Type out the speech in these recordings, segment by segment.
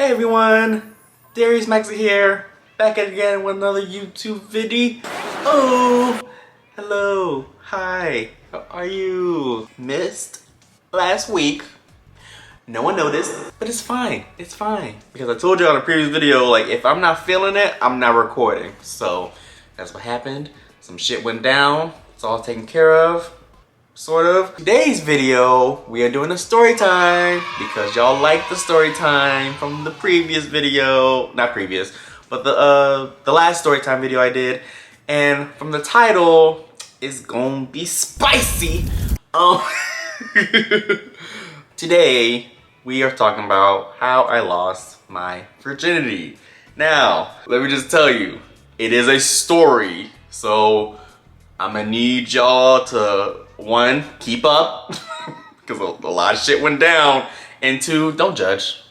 Hey everyone, Darius Maxey here, back at it again with another YouTube video. Oh, hello, hi, how are you? Missed last week. No one noticed, but it's fine, Because I told you on a previous video, like if I'm not feeling it, I'm not recording. So that's what happened. Some shit went down, it's all taken care of. Sort of. Today's video, we are doing a story time because y'all liked the story time from the previous video. Not previous, but the last story time video I did. And from the title, it's gonna be spicy. Today, we are talking about how I lost my virginity. Now, let me just tell you, it is a story. So, I'm gonna need y'all to, one, keep up, because a lot of shit went down, and two, don't judge.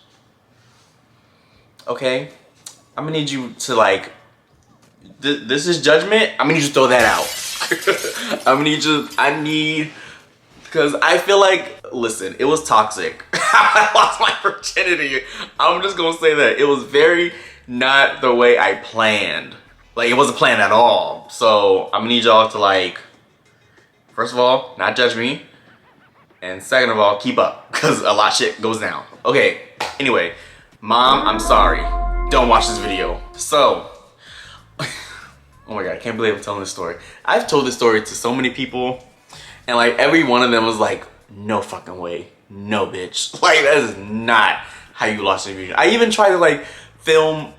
Okay? I'm gonna need you to like, this is judgment, I'm gonna need you to throw that out. Because I feel like, listen, it was toxic. I lost my virginity. I'm just gonna say that. It was very not the way I planned. Like, it wasn't planned at all. So, I'm gonna need y'all to like, first of all, not judge me. And second of all, keep up. Because a lot of shit goes down. Okay, anyway. Mom, I'm sorry. Don't watch this video. So, oh my god, I can't believe I'm telling this story. I've told this story to so many people. And like, every one of them was like, no fucking way. No, bitch. Like, that is not how you lost your virginity. I even tried to like, film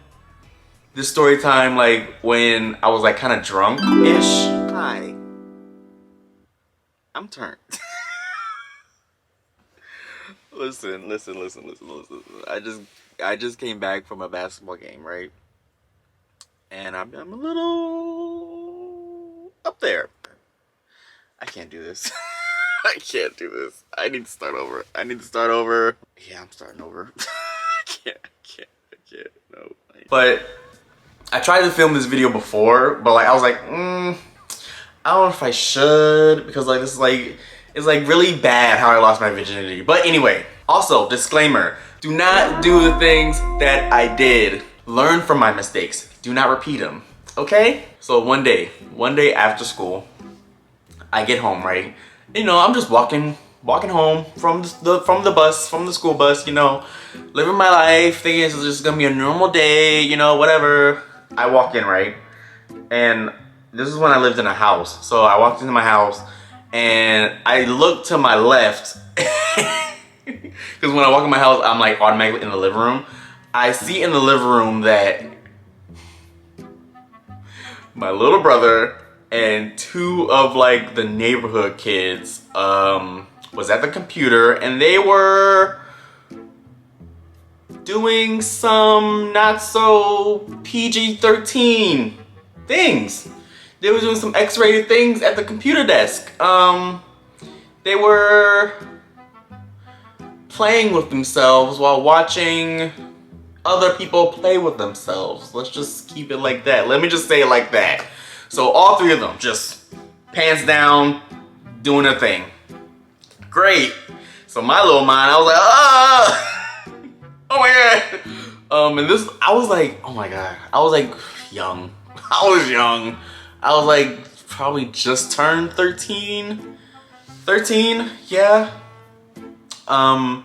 this story time like when I was like kind of drunk-ish. Hi. I'm turned. Listen. I just came back from a basketball game, right? And I'm a little up there. I can't do this. I can't do this. I need to start over. Yeah, I'm starting over. I can't. No. But I tried to film this video before, but like I was like, I don't know if I should, because like this is like, it's like really bad how I lost my virginity. But anyway, also disclaimer, do not do the things that I did. Learn from my mistakes. Do not repeat them. Okay? So one day after school, I get home, right? You know, I'm just walking home from the school bus, you know, living my life, thinking it's just gonna be a normal day, you know, whatever. I walk in, right? And this is when I lived in a house. So I walked into my house and I looked to my left. Because when I walk in my house, I'm like automatically in the living room. I see in the living room that my little brother and two of like the neighborhood kids was at the computer, and they were doing some not so PG-13 things. They were doing some X-rated things at the computer desk. They were playing with themselves while watching other people play with themselves. Let's just keep it like that. Let me just say it like that. So all three of them just pants down, doing their thing. Great. So my little mind, I was like, ah! Oh my god. And this, I was like, oh my god. I was like young. I was like probably just turned 13. 13, yeah. And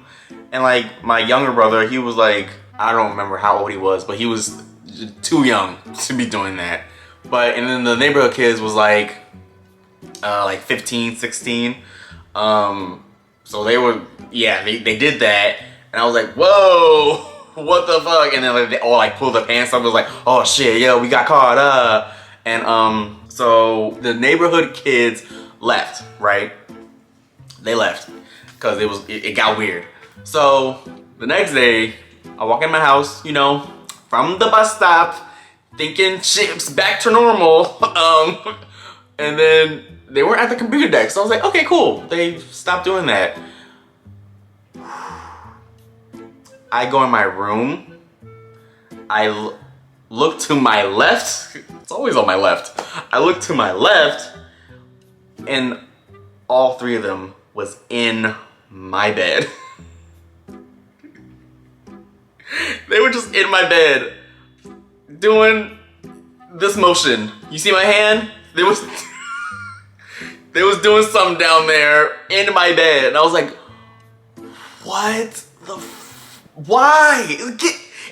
like my younger brother, he was like, I don't remember how old he was, but he was too young to be doing that. But, and then the neighborhood kids was like 15, 16. So they were, yeah, they did that. And I was like, whoa, what the fuck? And then like, they all like pulled their pants up. I was like, oh shit, yo, we got caught up. And so the neighborhood kids left, right? They left because it got weird. So the next day, I walk in my house, you know, from the bus stop, thinking shit's back to normal. And then they weren't at the computer desk. So I was like, okay, cool. They stopped doing that. I go in my room. I look to my left. It's always on my left. I look to my left, and all three of them was in my bed. They were just in my bed doing this motion. You see my hand? They was doing something down there in my bed, and I was like, what the why?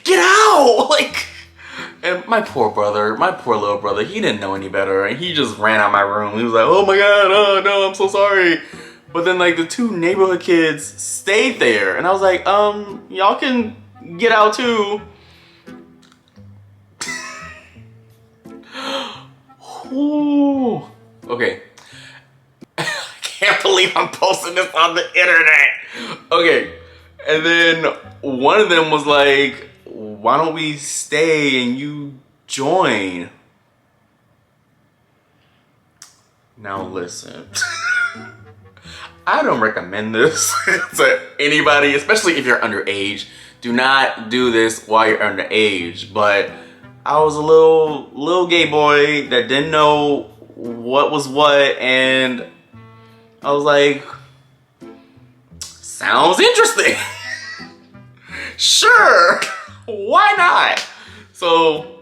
Get out! Like, and my poor little brother, he didn't know any better, and he just ran out my room. He was like, oh my god, oh no, I'm so sorry. But then like the two neighborhood kids stayed there, and I was like, y'all can get out too. Ooh. Okay. I can't believe I'm posting this on the internet. Okay. And then one of them was like, why don't we stay and you join? Now listen. I don't recommend this to anybody, especially if you're underage. Do not do this while you're underage. But I was a little gay boy that didn't know what was what, and I was like, sounds interesting. Sure, why not? So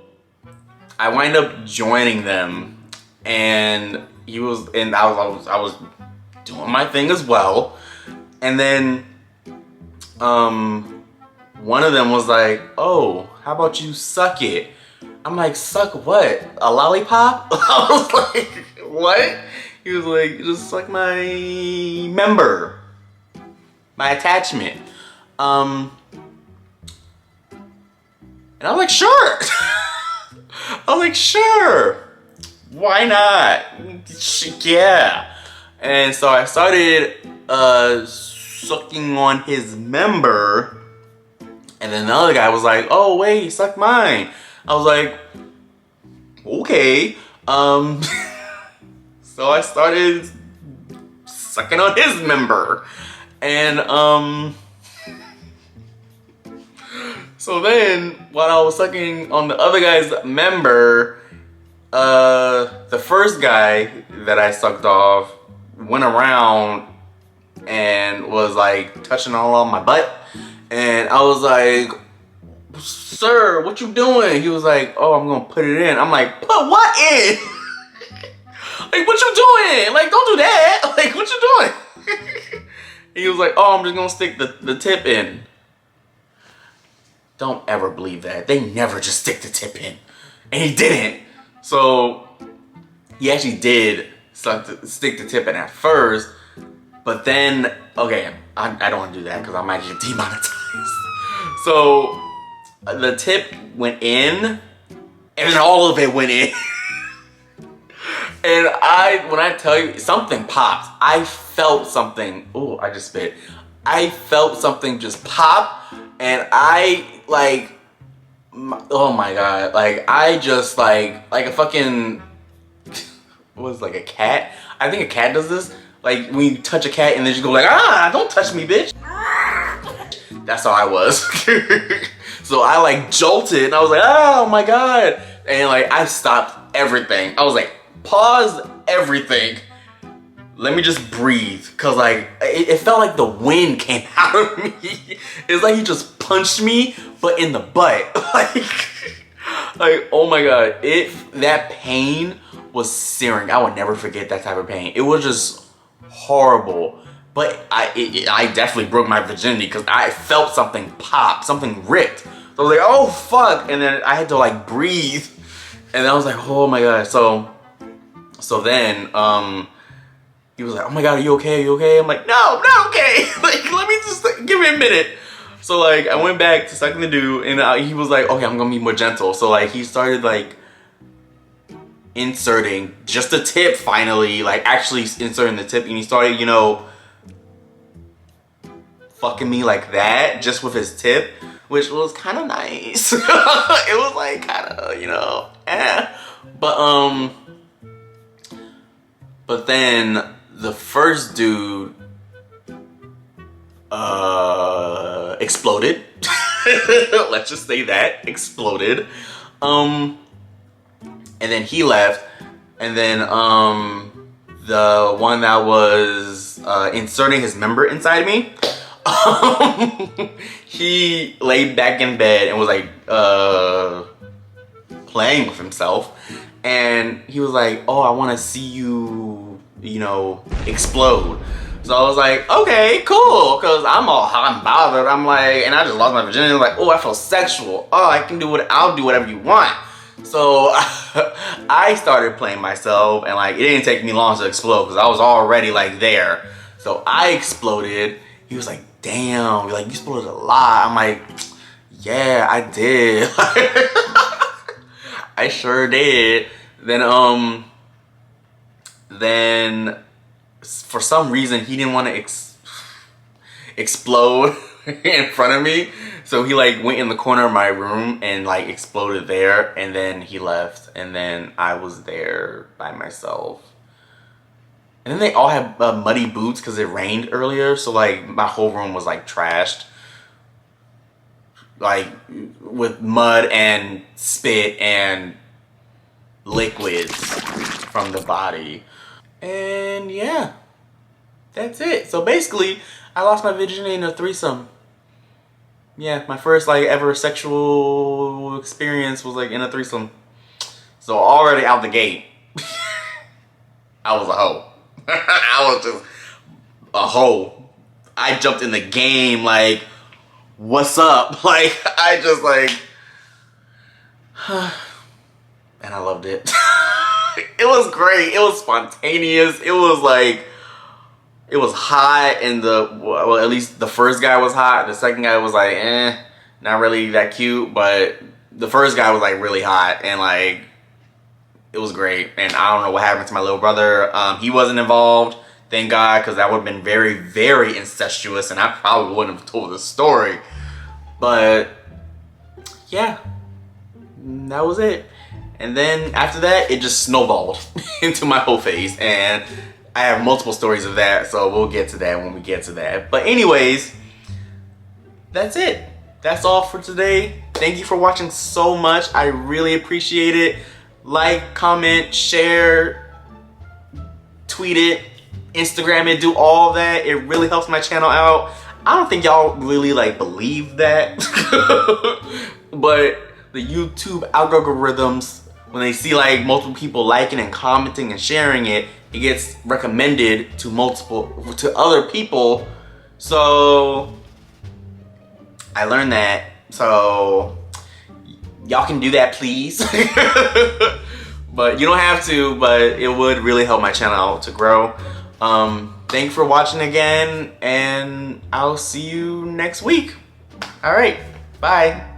I wind up joining them, and I was doing my thing as well, and then one of them was like, oh, how about you suck it? I'm like, suck what? A lollipop? I was like, what? He was like, just suck my member, my attachment. And I was like, sure. I was like, sure. Why not? Yeah. And so I started sucking on his member, and then the other guy was like, oh wait, suck mine. I was like, okay. So I started sucking on his member, and so then while I was sucking on the other guy's member, the first guy that I sucked off went around and was like touching all on my butt, and I was like, sir, what you doing? He was like, oh, I'm gonna put it in. I'm like, put what in? Like, what you doing? Like, don't do that. Like, what you doing? He was like, oh, I'm just gonna stick the tip in. Don't ever believe that. They never just stick the tip in. And he didn't. So he actually did stick the tip in at first, but then, okay, I don't want to do that because I might get demonetized. So the tip went in, and then all of it went in. And when I tell you, something popped. I felt something. Oh, I just spit. I felt something just pop, and I like, oh my god, like I just like a fucking, what was it, like a cat? I think a cat does this. Like when you touch a cat and they just go like, ah, don't touch me, bitch. That's how I was. So I like jolted, and I was like, oh my god. And like I stopped everything. I was like, pause everything. Let me just breathe. Cause like, it felt like the wind came out of me. It's like he just punched me, but in the butt. like, oh my god. That pain was searing. I would never forget that type of pain. It was just horrible. But I definitely broke my virginity because I felt something pop, something ripped. So I was like, oh fuck. And then I had to like breathe. And I was like, oh my god. So then, he was like, oh my god, are you okay? Are you okay? I'm like, no, I'm not okay. Like, let me just, like, give me a minute. So like, I went back to sucking the dude, and he was like, okay, I'm gonna be more gentle. So like, he started like inserting just the tip finally, like actually inserting the tip, and he started, you know, fucking me like that, just with his tip, which was kind of nice. It was like kind of, you know, But then the first dude exploded. Let's just say that, exploded. And then he left, and then the one that was inserting his member inside me, He laid back in bed and was like playing with himself, and he was like, oh, I want to see you, you know, explode. So I was like, okay, cool, because I'm all hot and bothered. I'm like, and I just lost my virginity. I'm like, oh, I feel sexual. Oh, I'll do whatever you want. So I started playing myself, and like, it didn't take me long to explode because I was already like there. So I exploded. He was like, damn, like, you exploded a lot. I'm like, yeah, I did. I sure did. Then for some reason he didn't want to explode in front of me, so he like went in the corner of my room and like exploded there, and then he left, and then I was there by myself. And then they all had muddy boots because it rained earlier, so like my whole room was like trashed, like with mud and spit and liquids from the body. And yeah, that's it. So basically, I lost my virginity in a threesome. Yeah, my first like ever sexual experience was like in a threesome. So already out the gate, I was a hoe. I was just a hoe. I jumped in the game like, what's up? Like, I just like, and I loved it. It was great. It was spontaneous. It was like, it was hot, and well, at least the first guy was hot. The second guy was like, not really that cute, but the first guy was like really hot, and like, it was great. And I don't know what happened to my little brother. He wasn't involved, thank God, because that would have been very, very incestuous, and I probably wouldn't have told the story. But yeah, that was it. And then after that, it just snowballed into my whole face, and I have multiple stories of that, so we'll get to that when we get to that. But anyways, that's it. That's all for today. Thank you for watching so much. I really appreciate it. Like, comment, share, tweet it, Instagram it, do all that. It really helps my channel out. I don't think y'all really like believe that. But the YouTube algorithms, when they see like multiple people liking and commenting and sharing it, it gets recommended to other people. So I learned that. So y'all can do that, please. But you don't have to, but it would really help my channel out to grow. Thank you for watching again, and I'll see you next week. All right, bye.